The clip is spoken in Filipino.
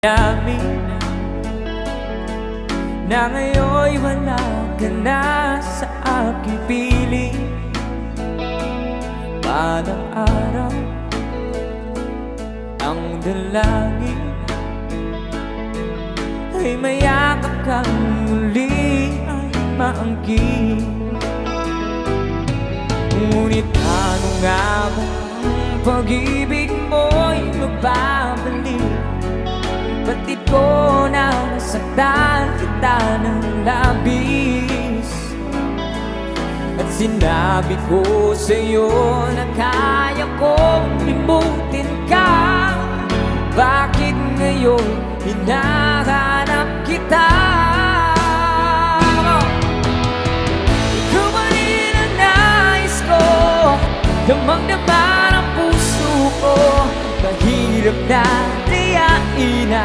namin na ngayon'y wala ka na sa aking piling. Balang araw ang dalangin ay mayakap kang muli ay maangkin. Ngunit ano nga ba ang pag-ibig mo'y magbabalik? Batid ko na nasaktan kita ng labis, at sinabi ko sa'yo na kaya kong limutin ka. Bakit ngayon hinahanap kita? Ikaw pa rin ang nais ko, damang-dama ng puso ko. Mahirap na tiyain na